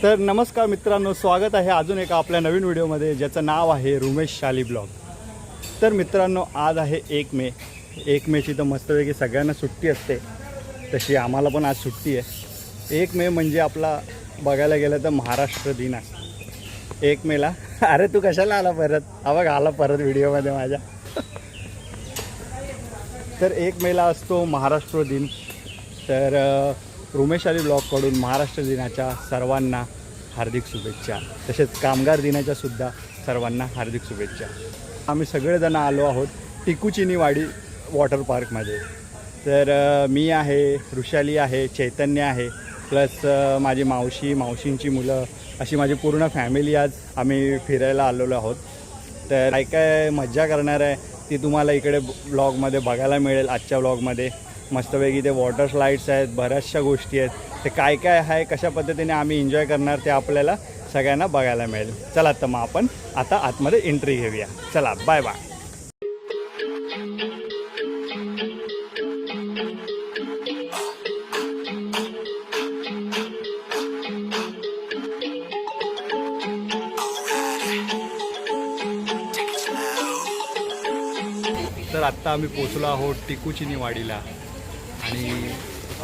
तर नमस्कार मित्रांनो, स्वागत आहे अजून एका आपल्या नवीन व्हिडिओमध्ये ज्याचं नाव आहे रुमेश शाली ब्लॉग. तर मित्रांनो, आज आहे 1 मे. 1 मेची तर मस्तपैकी सगळ्यांना सुट्टी असते, तशी आम्हाला पण आज सुट्टी आहे. 1 मे म्हणजे आपला बघायला गेलं तर महाराष्ट्र दिन आहे 1 मेला. अरे तू कशाला आला परत? हा बघ आला परत व्हिडिओमध्ये माझ्या. तर 1 मेला असतो महाराष्ट्र दिन. तर रुमेश शाली ब्लॉगकडून महाराष्ट्र दिनाच्या सर्वांना हार्दिक शुभेच्छा, तसेच कामगार दिनाच्या सुद्धा सर्वांना हार्दिक शुभेच्छा. आम्ही सगळेजण आलो आहोत टिकुचिनीवाडी वॉटर पार्कमध्ये. तर मी आहे, ऋषाली आहे, चैतन्य आहे, प्लस माझी मावशींची मुलं, अशी माझी पूर्ण फॅमिली आज आम्ही फिरायला आलेलो आहोत. तर काय काय मज्जा करणार आहे ती तुम्हाला इकडे ब्लॉगमध्ये बघायला मिळेल. आजच्या ब्लॉगमध्ये मस्तपैकी ते वॉटर स्लाईड्स आहेत, बऱ्याचशा गोष्टी आहेत. ते काय काय आहे, कशा पद्धतीने आम्ही एन्जॉय करणार ते आपल्याला सगळ्यांना बघायला मिळेल. चला तर मग आपण आता आतमध्ये एंट्री घेऊया. चला, बाय बाय. तर आत्ता आम्ही पोचलो आहोत टिकुचिनीवाडीला आणि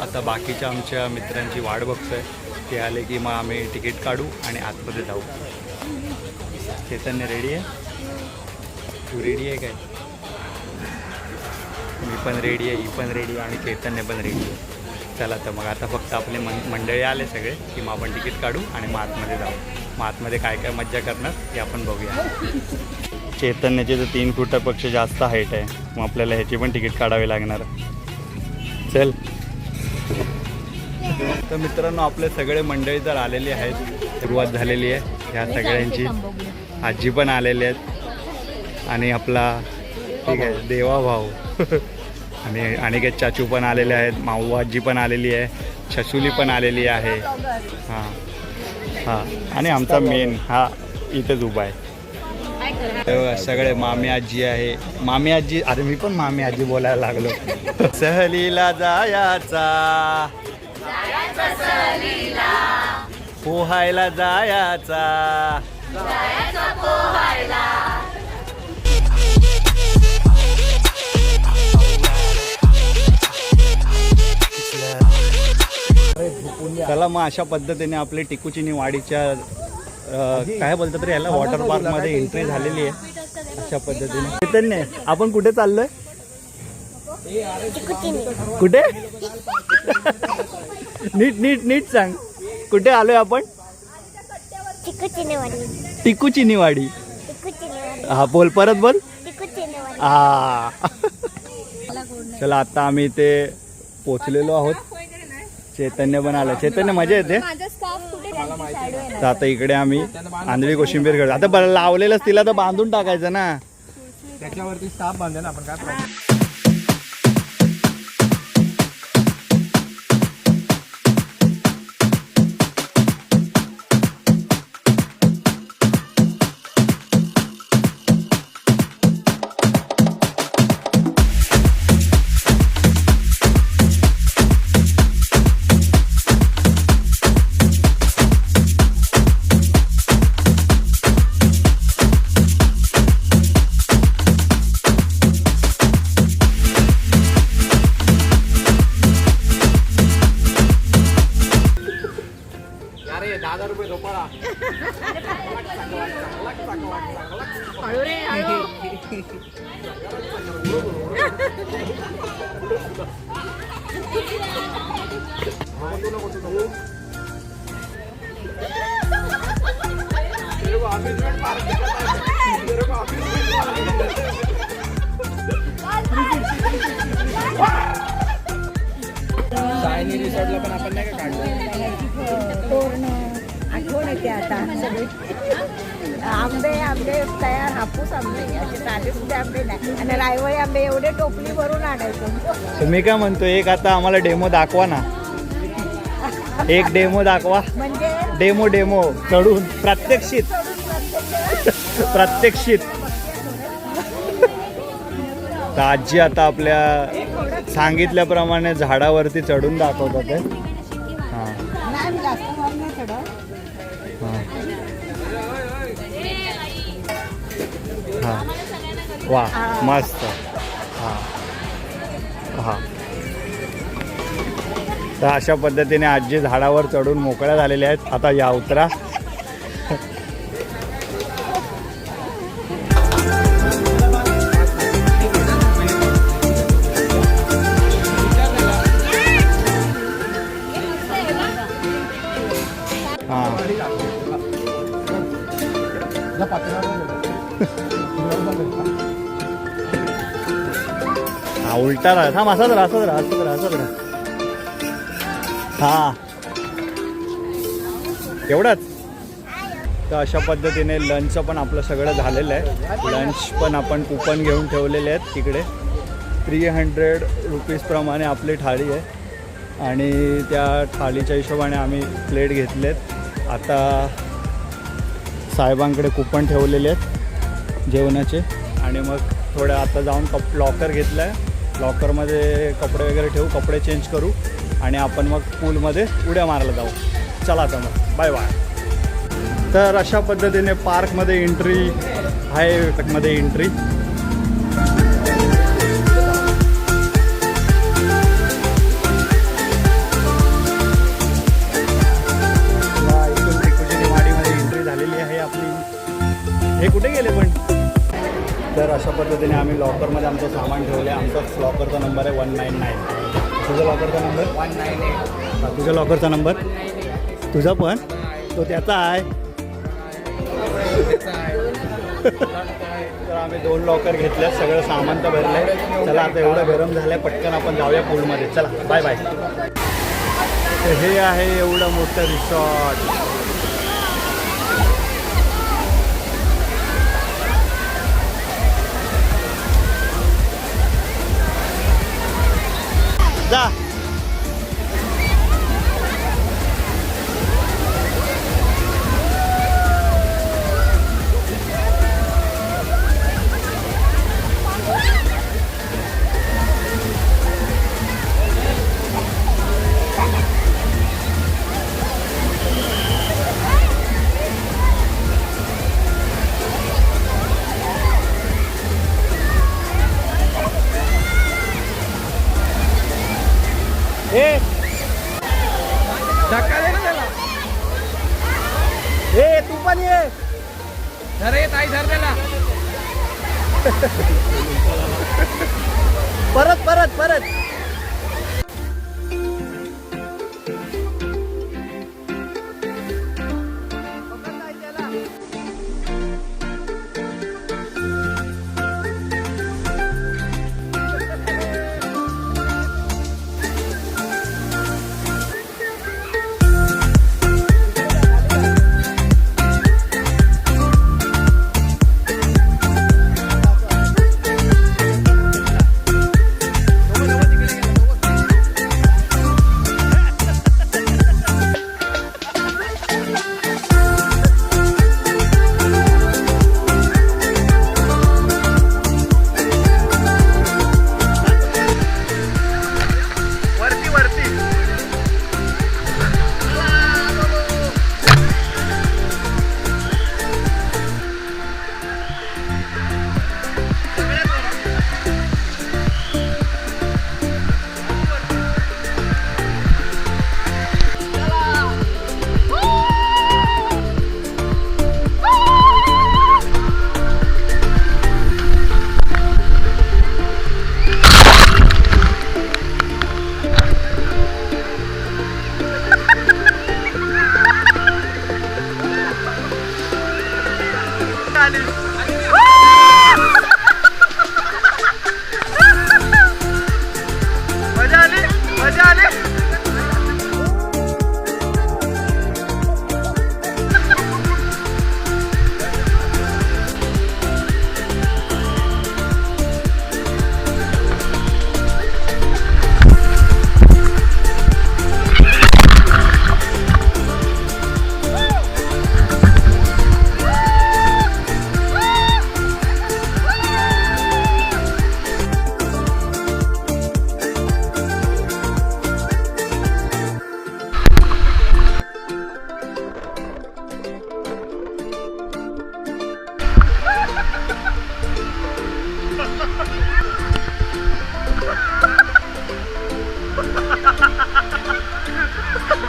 आता बाकीच्या आमच्या मित्रांची वाट बघतोय. ते आले की मग आम्ही तिकीट काढू आणि आतमध्ये जाऊ. चैतन्य रेडी आहे? तू रेडी आहे काय? मी पण रेडी आहे, ही पण रेडी आहे आणि चैतन्य पण रेडी आहे. चला तर मग आता फक्त आपले मंडळी आले सगळे की मग आपण तिकीट काढू आणि मग आतमध्ये जाऊ. मग आतमध्ये काय काय मज्जा करणार ते आपण बघूया. चैतन्याची तर 3 फुटापेक्षा जास्त हाईट आहे, मग आपल्याला ह्याची पण तिकीट काढावी लागणार. चल. तर मित्रांनो, आपले सगळे मंडळी तर आलेली आहेत, सुरुवात झालेली आहे ह्या सगळ्यांची. आजी पण आलेले आहेत आणि आपला ठीक आहे देवा भाऊ आणि अनिकेत चाचू पण आलेले आहेत, माऊ आजी पण आलेली आहे, छसुली पण आलेली आहे. हां हां, आणि आमचा मेन हा इथेच उभा आहे. सगळे मामी आजी आहे. मामी आजी, अरे मी पण मामी आजी बोलायला लागलो. सहलीला जायाचा, पोहायला जायाचा. चला मग अशा पद्धतीने आपले टिकुचिनीवाडीच्या काय बोलतात रे याला, वॉटर पार्कमध्ये एंट्री झालेली आहे. अशा पद्धतीने. चैतन्य, आपण कुठे चाललोय? कुठे? नीट सांग, कुठे आलोय आपण? टिकुचिनीवाडी. हा बोल, परत बोल. हा. चला, आता आम्ही इथे पोचलेलो आहोत. चैतन्य पण आलं. चैतन्य, मजा येते. तर आता इकडे आम्ही आंधळी कोशिंबीर करतो. आता बरं लावलेलंच, तिला तर बांधून टाकायचं ना, त्याच्यावरती स्टाफ बांधे ना आपण. काय प्रॉब्लेम? शायनी रिसॉर्टला पण आपण नाही का काढलं? आठवण येते आता सगळी. आंबे तयार, हापूस आंबे, असे साधे सुद्धा आंबे नाही, आणि रायवळी आंबे एवढे टोपली भरून आणायचं. तुम्ही काय म्हणतो, एक आता आम्हाला डेमो दाखवा ना. एक डेमो दाखवा. म्हणजे डेमो चढून प्रात्यक्षिक. तर आजी आता आपल्या सांगितल्याप्रमाणे झाडावरती चढून दाखवतात. हां, हां वा मस्त हां हां. तर अशा पद्धतीने आजी झाडावर चढून मोकळ्या झालेल्या आहेत. आता या उतरा. हां हा उलटा राहा. थांब असाच राहा असंच राहा असंच राहा असंच राहा. हां एवढंच. तर अशा पद्धतीने लंचचं पण आपलं सगळं झालेलं आहे. लंच पण आपण कुपन घेऊन ठेवलेले आहेत तिकडे. 300 रुपीजप्रमाणे आपली थाळी आहे आणि त्या थाळीच्या हिशोबाने आम्ही प्लेट घेतलेत. आता साहेबांकडे कुपन ठेवलेले आहेत जेवणाचे आणि मग थोडं आता जाऊन लॉकर घेतलं आहे. लॉकरमध्ये कपडे वगैरे ठेवू, कपडे चेंज करू आणि आपण मग पूलमध्ये उड्या मारायला जाऊ. चला आता मग बाय बाय. तर अशा पद्धतीने पार्कमध्ये एंट्री आहे. पार्कमध्ये एंट्री इथून टिकुजीनी वाडीमध्ये एंट्री झालेली आहे आपली. हे कुठे गेले पण. तर अशा पद्धतीने आम्ही लॉकरमध्ये आमचं सामान ठेवलं आहे. आमचा लॉकरचा नंबर आहे 199. तुझा लॉकरचा नंबर 198. तुझ्या लॉकरचा नंबर तुझा पण तो त्याचा आहे. तर आम्ही 2 लॉकर घेतल्या. सगळं सामान तर भरलं आहे. चला आता एवढं गरम झालं आहे पटकन आपण जाऊया पूलमध्ये. चला बाय बाय. तर हे आहे एवढं मोठं रिसॉर्ट. जा धक्का दे ना त्याला. ए तू पण ये. अरे ताई धर त्याला. परत परत परत.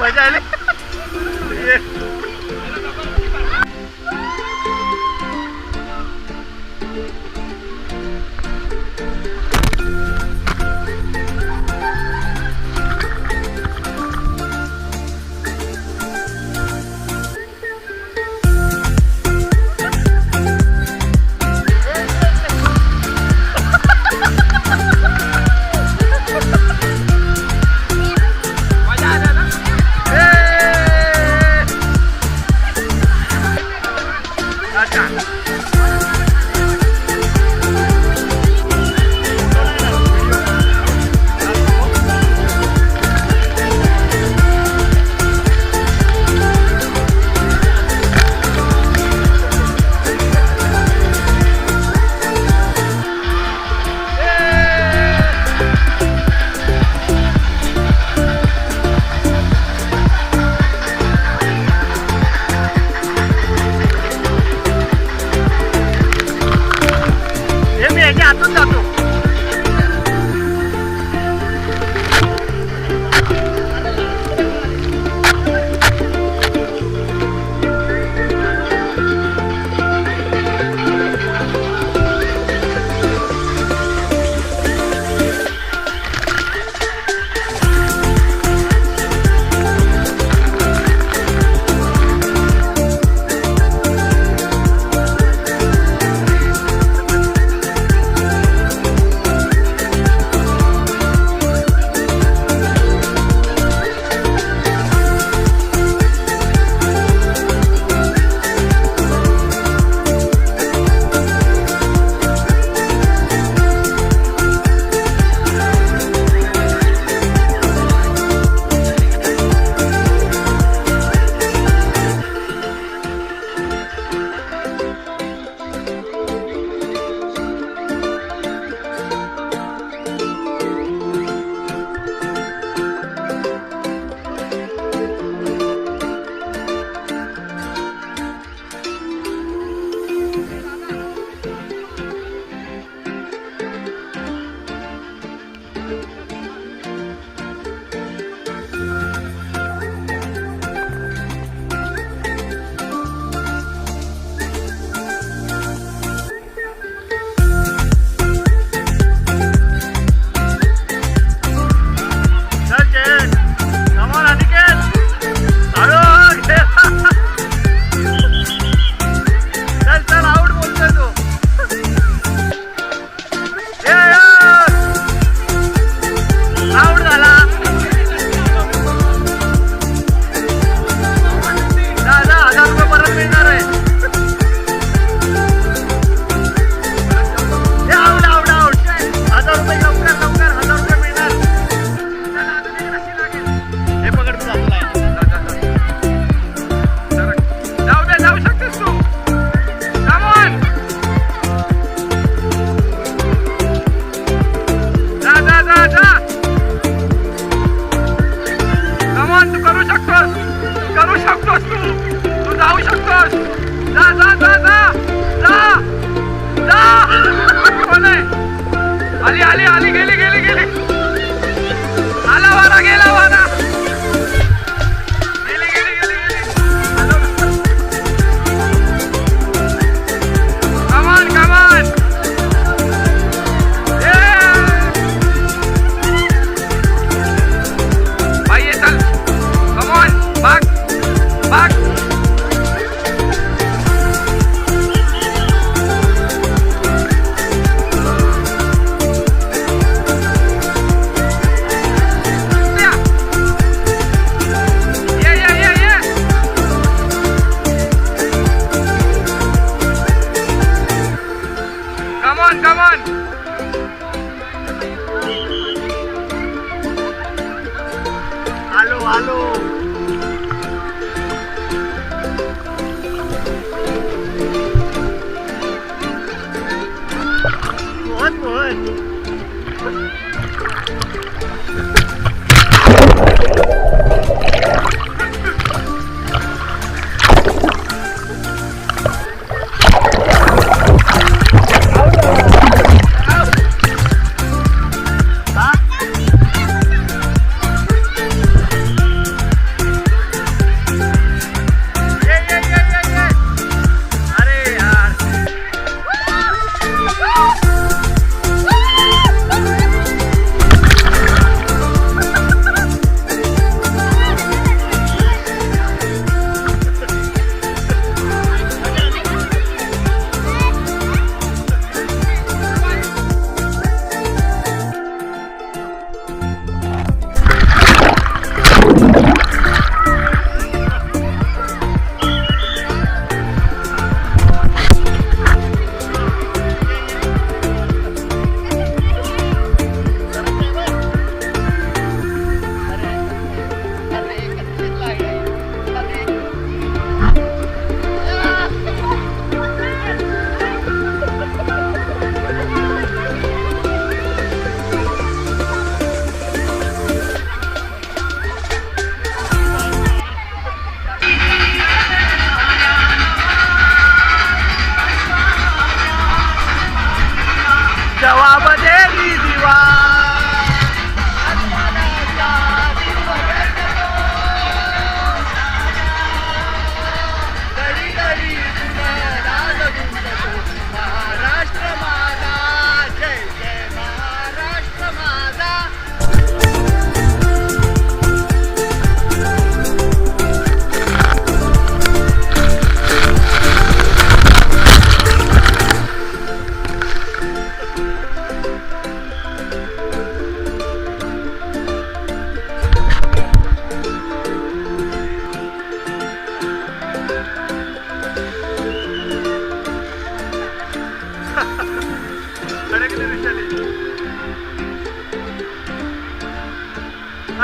मजा आली.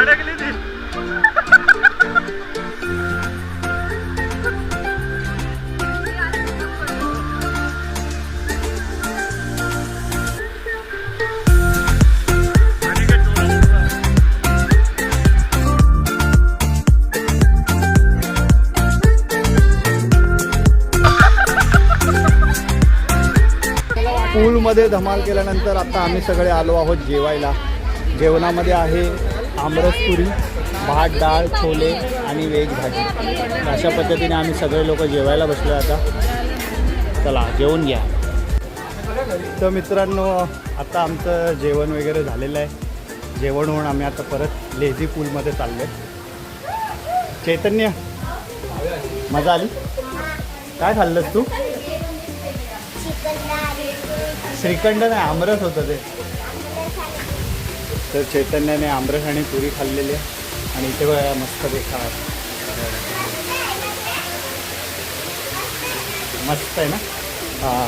अडकली ती. पूलमध्ये धमाल केल्यानंतर आता आम्ही सगळे आलो आहोत जेवायला. जेवणामध्ये आहे आमरस पुरी, भात, डाळ, छोले आणि व्हेज भाजी. अशा पद्धतीने आम्ही सगळे लोक जेवायला बसलो आता. चला जेवून घ्या. तर मित्रांनो आता आमचं जेवण वगैरे झालेलं आहे. जेवण होऊन आम्ही आता परत लेझी पूलमध्ये चाललो आहे. चैतन्य मजा आली? काय खाल्लंस तू? श्रीखंड नाही, आमरस होतं ते. तर चैतन्याने आमरस आणि पुरी खाल्लेली आहे आणि इथे बघा मस्त देखा मस्त आहे ना. हां